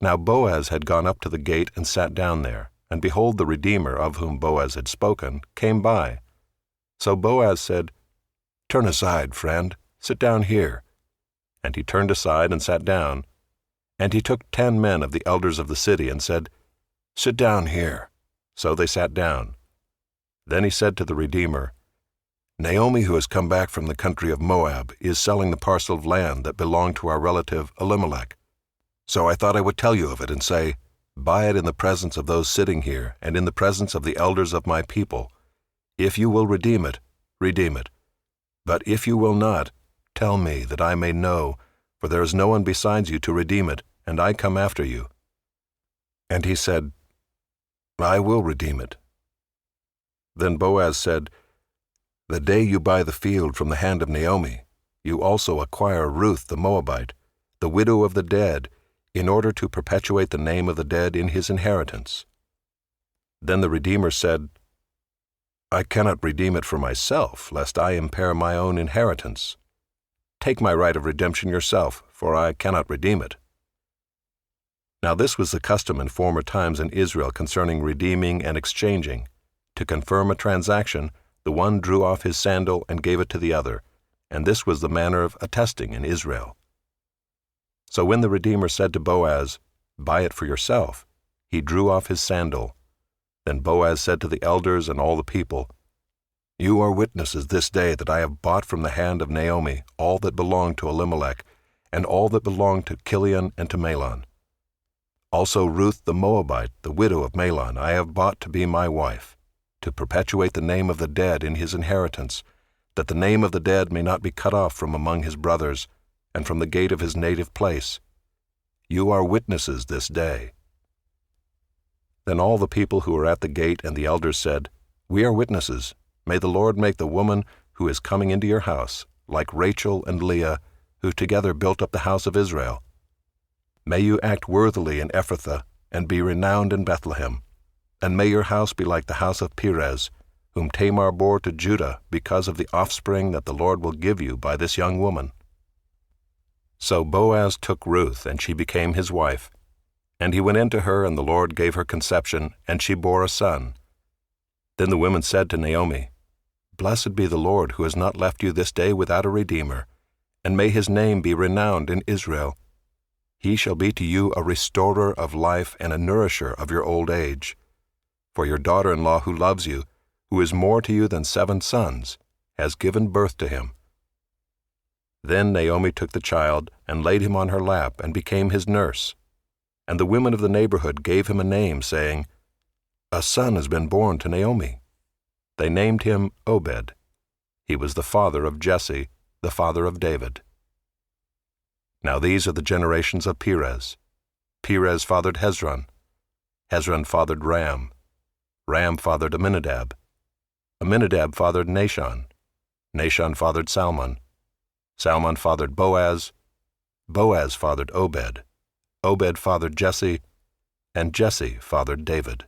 Now Boaz had gone up to the gate and sat down there, and behold, the Redeemer, of whom Boaz had spoken, came by. So Boaz said, "Turn aside, friend, sit down here." And he turned aside and sat down. And he took 10 men of the elders of the city and said, "Sit down here." So they sat down. Then he said to the Redeemer, "Naomi, who has come back from the country of Moab, is selling the parcel of land that belonged to our relative Elimelech. So I thought I would tell you of it and say, buy it in the presence of those sitting here and in the presence of the elders of my people. If you will redeem it, redeem it. But if you will not, tell me, that I may know, for there is no one besides you to redeem it, and I come after you." And he said, "I will redeem it." Then Boaz said, "The day you buy the field from the hand of Naomi, you also acquire Ruth the Moabite, the widow of the dead, in order to perpetuate the name of the dead in his inheritance." Then the Redeemer said, "I cannot redeem it for myself, lest I impair my own inheritance. Take my right of redemption yourself, for I cannot redeem it." Now this was the custom in former times in Israel concerning redeeming and exchanging. To confirm a transaction, the one drew off his sandal and gave it to the other, and this was the manner of attesting in Israel. So when the Redeemer said to Boaz, "Buy it for yourself," he drew off his sandal. Then Boaz said to the elders and all the people, "You are witnesses this day that I have bought from the hand of Naomi all that belonged to Elimelech, and all that belonged to Chilion and to Mahlon. Also Ruth the Moabite, the widow of Mahlon, I have bought to be my wife, to perpetuate the name of the dead in his inheritance, that the name of the dead may not be cut off from among his brothers, and from the gate of his native place. You are witnesses this day." Then all the people who were at the gate and the elders said, "We are witnesses. May the Lord make the woman who is coming into your house, like Rachel and Leah, who together built up the house of Israel. May you act worthily in Ephrathah, and be renowned in Bethlehem. And may your house be like the house of Perez, whom Tamar bore to Judah, because of the offspring that the Lord will give you by this young woman." So Boaz took Ruth, and she became his wife. And he went into her, and the Lord gave her conception, and she bore a son. Then the women said to Naomi, "Blessed be the Lord, who has not left you this day without a redeemer, and may his name be renowned in Israel. He shall be to you a restorer of life and a nourisher of your old age. For your daughter-in-law who loves you, who is more to you than 7 sons, has given birth to him." Then Naomi took the child and laid him on her lap and became his nurse. And the women of the neighborhood gave him a name, saying, "A son has been born to Naomi." They named him Obed. He was the father of Jesse, the father of David. Now these are the generations of Perez. Perez fathered Hezron. Hezron fathered Ram. Ram fathered Amminadab. Amminadab fathered Nahshon. Nahshon fathered Salmon. Salmon fathered Boaz. Boaz fathered Obed. Obed fathered Jesse. And Jesse fathered David.